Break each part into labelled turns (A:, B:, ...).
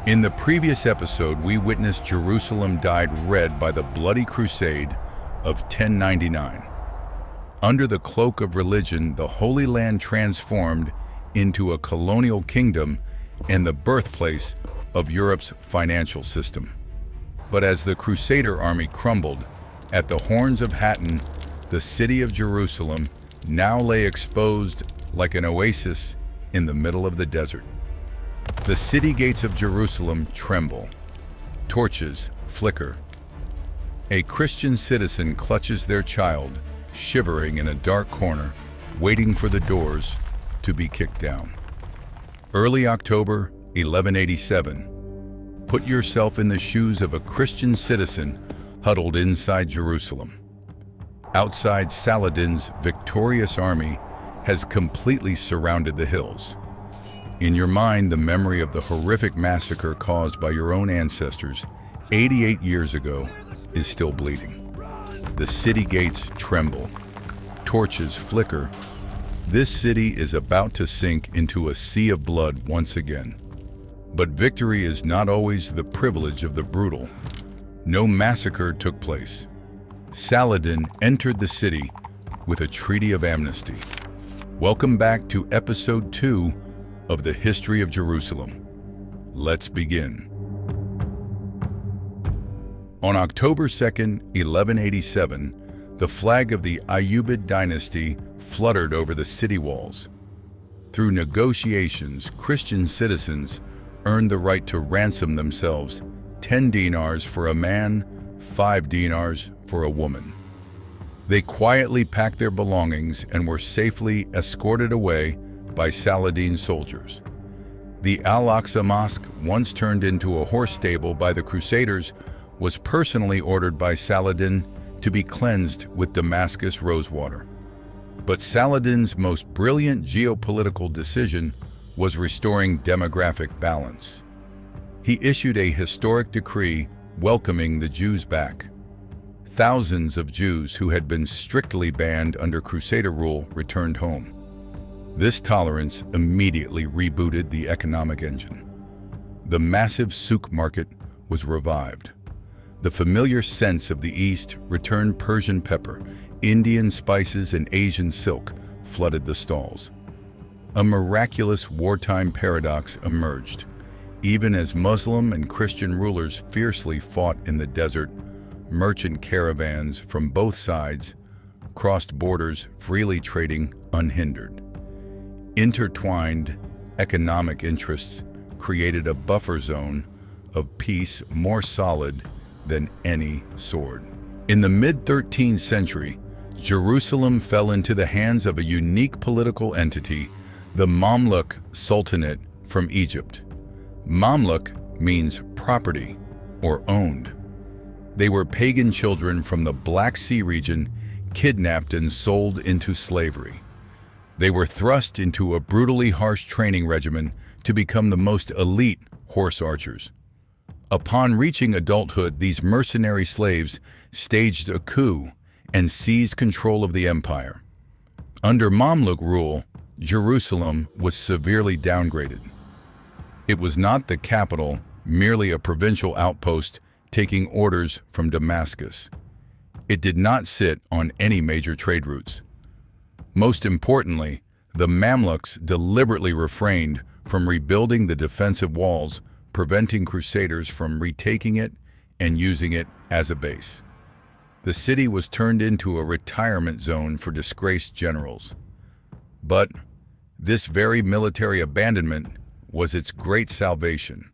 A: In the previous episode, we witnessed Jerusalem dyed red by the bloody crusade of 1099. Under the cloak of religion, the Holy Land transformed into a colonial kingdom and the birthplace of Europe's financial system. But as the Crusader army crumbled at the Horns of Hattin, the city of Jerusalem now lay exposed like an oasis in the middle of the desert. The city gates of Jerusalem tremble. Torches flicker. A Christian citizen clutches their child, shivering in a dark corner, waiting for the doors to be kicked down. Early October 1187. Put yourself in the shoes of a Christian citizen huddled inside Jerusalem. Outside, Saladin's victorious army has completely surrounded the hills. In your mind, the memory of the horrific massacre caused by your own ancestors 88 years ago is still bleeding. The city gates tremble. Torches flicker. This city is about to sink into a sea of blood once again. But victory is not always the privilege of the brutal. No massacre took place. Saladin entered the city with a treaty of amnesty. Welcome back to episode 2 of the history of Jerusalem. Let's begin. On October 2nd, 1187, the flag of the Ayyubid dynasty fluttered over the city walls. Through negotiations, Christian citizens earned the right to ransom themselves 10 dinars for a man, 5 dinars for a woman. They quietly packed their belongings and were safely escorted away by Saladin soldiers. The Al-Aqsa Mosque, once turned into a horse stable by the Crusaders, was personally ordered by Saladin to be cleansed with Damascus rosewater. But Saladin's most brilliant geopolitical decision was restoring demographic balance. He issued a historic decree welcoming the Jews back. Thousands of Jews who had been strictly banned under Crusader rule returned home. This tolerance immediately rebooted the economic engine. The massive souk market was revived. The familiar scents of the East returned. Persian pepper, Indian spices, and Asian silk flooded the stalls. A miraculous wartime paradox emerged. Even as Muslim and Christian rulers fiercely fought in the desert, merchant caravans from both sides crossed borders, freely trading unhindered. Intertwined economic interests created a buffer zone of peace more solid than any sword. In the mid-13th century, Jerusalem fell into the hands of a unique political entity, the Mamluk Sultanate from Egypt. Mamluk means property or owned. They were pagan children from the Black Sea region, kidnapped and sold into slavery. They were thrust into a brutally harsh training regimen to become the most elite horse archers. Upon reaching adulthood, these mercenary slaves staged a coup and seized control of the empire. Under Mamluk rule, Jerusalem was severely downgraded. It was not the capital, merely a provincial outpost taking orders from Damascus. It did not sit on any major trade routes. Most importantly, the Mamluks deliberately refrained from rebuilding the defensive walls, preventing Crusaders from retaking it and using it as a base. The city was turned into a retirement zone for disgraced generals. But this very military abandonment was its great salvation.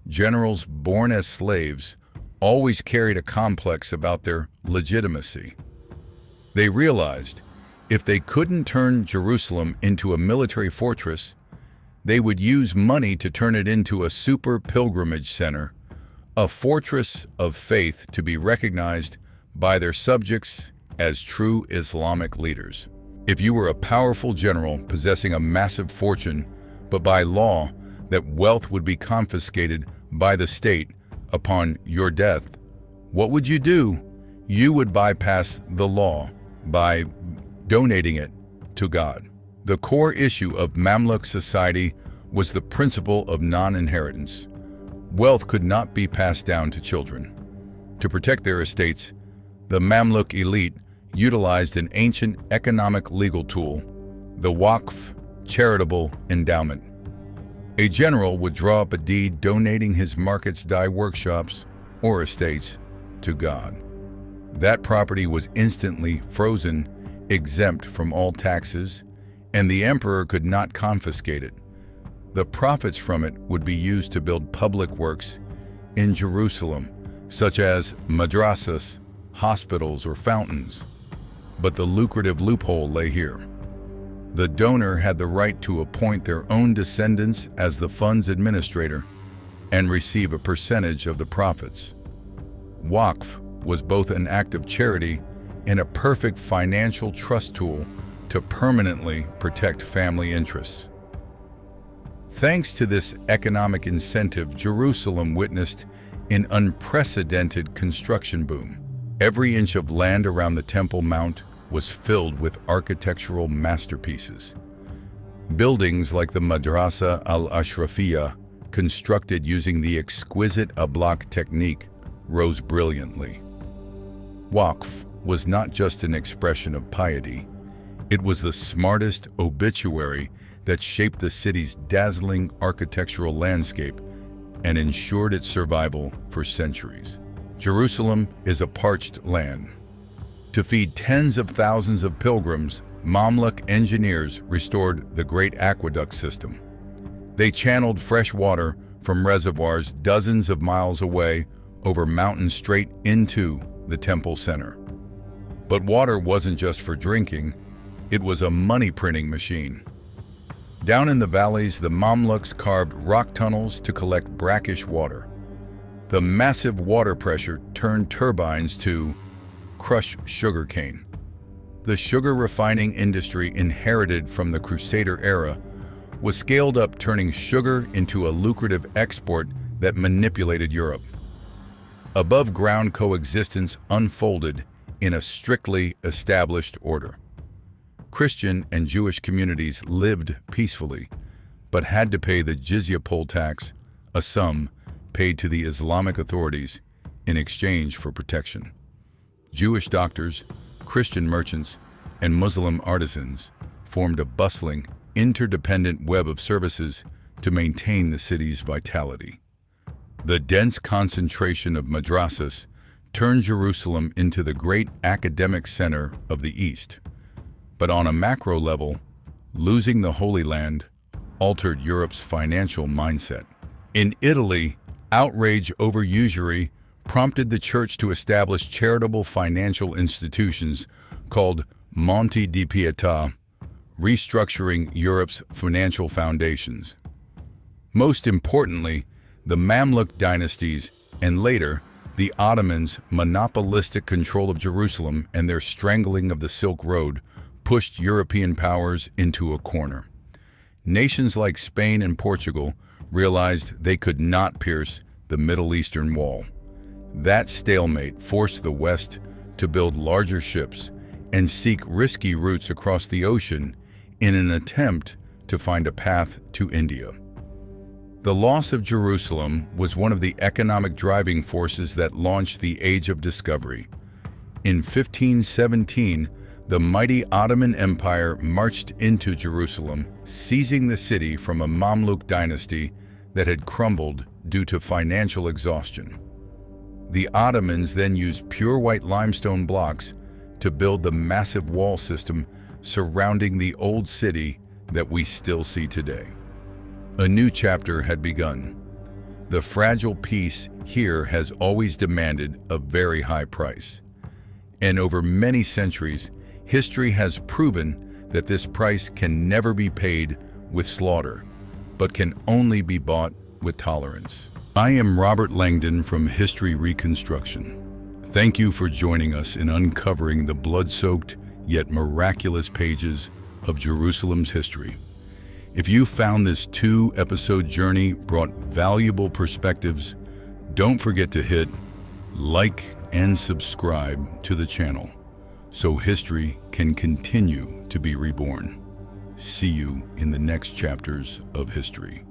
A: Generals born as slaves always carried a complex about their legitimacy. They realized if they couldn't turn Jerusalem into a military fortress, they would use money to turn it into a super pilgrimage center, a fortress of faith to be recognized by their subjects as true Islamic leaders. If you were a powerful general possessing a massive fortune, but by law that wealth would be confiscated by the state upon your death, what would you do? You would bypass the law by donating it to God. The core issue of Mamluk society was the principle of non-inheritance. Wealth could not be passed down to children. To protect their estates, the Mamluk elite utilized an ancient economic legal tool, the Waqf charitable endowment. A general would draw up a deed donating his market's dye workshops or estates to God. That property was instantly frozen, exempt from all taxes, and the emperor could not confiscate it. The profits from it would be used to build public works in Jerusalem, such as madrasas, hospitals, or fountains. But the lucrative loophole lay here. The donor had the right to appoint their own descendants as the fund's administrator and receive a percentage of the profits. Waqf was both an act of charity and a perfect financial trust tool to permanently protect family interests. Thanks to this economic incentive, Jerusalem witnessed an unprecedented construction boom. Every inch of land around the Temple Mount was filled with architectural masterpieces. Buildings like the Madrasa al-Ashrafiyya, constructed using the exquisite block technique, rose brilliantly. Waqf was not just an expression of piety. It was the smartest obituary that shaped the city's dazzling architectural landscape and ensured its survival for centuries. Jerusalem is a parched land. To feed tens of thousands of pilgrims, Mamluk engineers restored the great aqueduct system. They channeled fresh water from reservoirs dozens of miles away over mountains straight into the temple center. But water wasn't just for drinking, it was a money-printing machine. Down in the valleys, the Mamluks carved rock tunnels to collect brackish water. The massive water pressure turned turbines to crush sugarcane. The sugar refining industry inherited from the Crusader era was scaled up, turning sugar into a lucrative export that manipulated Europe. Above-ground coexistence unfolded in a strictly established order. Christian and Jewish communities lived peacefully, but had to pay the jizya poll tax, a sum paid to the Islamic authorities in exchange for protection. Jewish doctors, Christian merchants, and Muslim artisans formed a bustling, interdependent web of services to maintain the city's vitality. The dense concentration of madrasas turned Jerusalem into the great academic center of the East. But on a macro level, losing the Holy Land altered Europe's financial mindset. In Italy, outrage over usury prompted the church to establish charitable financial institutions called Monti di Pietà, restructuring Europe's financial foundations. Most importantly, the Mamluk dynasties and later the Ottomans' monopolistic control of Jerusalem and their strangling of the Silk Road pushed European powers into a corner. Nations like Spain and Portugal realized they could not pierce the Middle Eastern wall. That stalemate forced the West to build larger ships and seek risky routes across the ocean in an attempt to find a path to India. The loss of Jerusalem was one of the economic driving forces that launched the Age of Discovery. In 1517, the mighty Ottoman Empire marched into Jerusalem, seizing the city from a Mamluk dynasty that had crumbled due to financial exhaustion. The Ottomans then used pure white limestone blocks to build the massive wall system surrounding the old city that we still see today. A new chapter had begun. The fragile peace here has always demanded a very high price. And over many centuries, history has proven that this price can never be paid with slaughter, but can only be bought with tolerance. I am Robert Langdon from History Reconstruction. Thank you for joining us in uncovering the blood-soaked yet miraculous pages of Jerusalem's history. If you found this 2-episode journey brought valuable perspectives, don't forget to hit like and subscribe to the channel so history can continue to be reborn. See you in the next chapters of history.